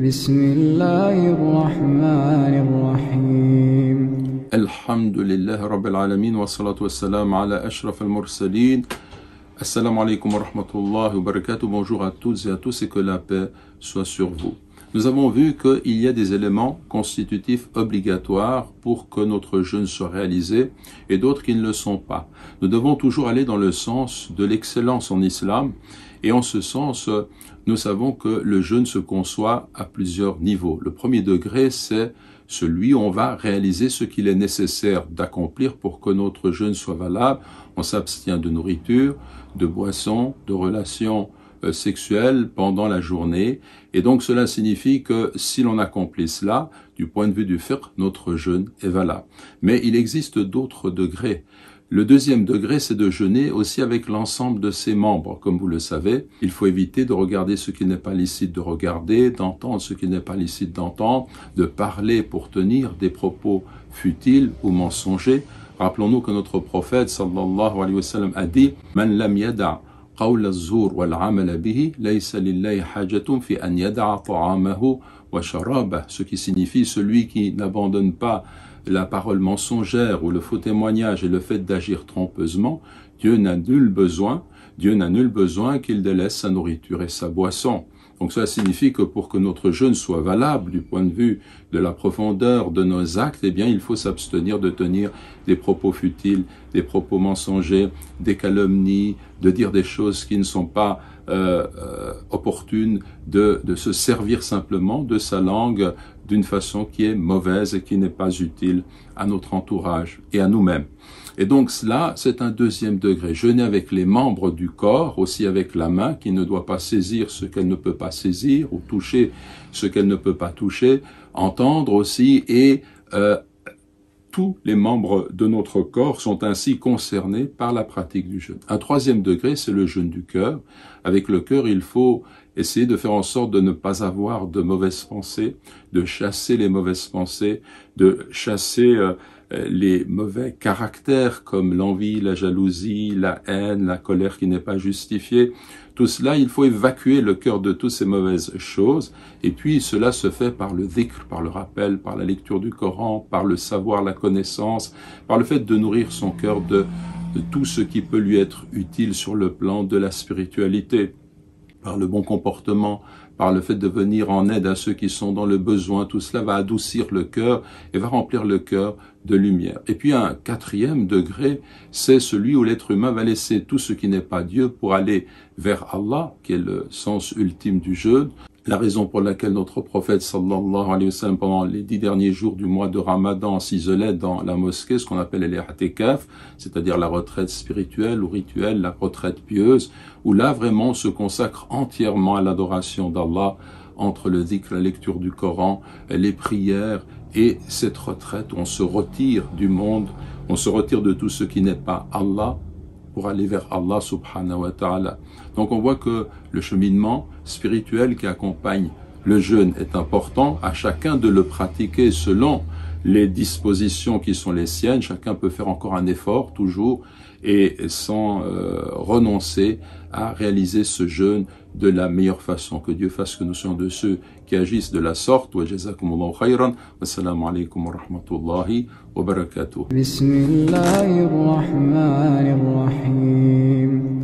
بسم الله الرحمن الرحيم الحمد لله رب العالمين والصلاة والسلام على أشرف المرسلين. Assalamu alaikum wa rahmatullahi wa barakatuh. Bonjour à toutes et à tous et que la paix soit sur vous. Nous avons vu qu'il y a des éléments constitutifs obligatoires pour que notre jeûne soit réalisé et d'autres qui ne le sont pas. Nous devons toujours aller dans le sens de l'excellence en islam et en ce sens, nous savons que le jeûne se conçoit à plusieurs niveaux. Le premier degré, c'est celui où on va réaliser ce qu'il est nécessaire d'accomplir pour que notre jeûne soit valable. On s'abstient de nourriture, de boissons, de relations sexuelles pendant la journée. Et donc cela signifie que si l'on accomplit cela, du point de vue du fiqh, notre jeûne est valable. Mais il existe d'autres degrés. Le deuxième degré, c'est de jeûner aussi avec l'ensemble de ses membres. Comme vous le savez, il faut éviter de regarder ce qui n'est pas licite de regarder, d'entendre ce qui n'est pas licite d'entendre, de parler pour tenir des propos futiles ou mensongers. Rappelons-nous que notre prophète, sallallahu alayhi wa sallam, a dit « Man lam yada' qawla az-zur wal 'amala bihi, laysa lillahi hajatun fi an yada'a ta'amahu wa sharabah » ce qui signifie celui qui n'abandonne pas la parole mensongère ou le faux témoignage et le fait d'agir trompeusement, Dieu n'a nul besoin qu'il délaisse sa nourriture et sa boisson. Donc cela signifie que pour que notre jeûne soit valable du point de vue de la profondeur de nos actes, eh bien il faut s'abstenir de tenir des propos futiles, des propos mensongers, des calomnies, de dire des choses qui ne sont pas opportunes, de se servir simplement de sa langue d'une façon qui est mauvaise et qui n'est pas utile à notre entourage et à nous-mêmes. Et donc cela, c'est un deuxième degré. Jeûner avec les membres du corps, aussi avec la main qui ne doit pas saisir ce qu'elle ne peut pas saisir ou toucher ce qu'elle ne peut pas toucher, entendre aussi et tous les membres de notre corps sont ainsi concernés par la pratique du jeûne. Un troisième degré, c'est le jeûne du cœur. Avec le cœur, il faut essayer de faire en sorte de ne pas avoir de mauvaises pensées, de chasser les mauvaises pensées, de chasser les mauvais caractères comme l'envie, la jalousie, la haine, la colère qui n'est pas justifiée. Tout cela, il faut évacuer le cœur de toutes ces mauvaises choses. Et puis, cela se fait par le dhikr, par le rappel, par la lecture du Coran, par le savoir, la connaissance, par le fait de nourrir son cœur de tout ce qui peut lui être utile sur le plan de la spiritualité, par le bon comportement, par le fait de venir en aide à ceux qui sont dans le besoin. Tout cela va adoucir le cœur et va remplir le cœur de lumière. Et puis un quatrième degré, c'est celui où l'être humain va laisser tout ce qui n'est pas Dieu pour aller vers Allah, qui est le sens ultime du jeûne. La raison pour laquelle notre prophète sallallahu alayhi wa sallam pendant les 10 derniers jours du mois de Ramadan s'isolait dans la mosquée, ce qu'on appelle les i'tikaf, c'est-à-dire la retraite spirituelle ou rituelle, la retraite pieuse, où là vraiment on se consacre entièrement à l'adoration d'Allah entre le dhikr, la lecture du Coran, les prières et cette retraite où on se retire du monde, on se retire de tout ce qui n'est pas Allah pour aller vers Allah subhanahu wa ta'ala. Donc on voit que le cheminement spirituel qui accompagne le jeûne est important, à chacun de le pratiquer selon les dispositions qui sont les siennes. Chacun peut faire encore un effort toujours et sans renoncer à réaliser ce jeûne de la meilleure façon. Que Dieu fasse que nous soyons de ceux qui agissent de la sorte. Wa jazakumullahu khayran. Wassalamu alaikum wa rahmatullahi wa barakatuh. بسم الله الرحمن الرحيم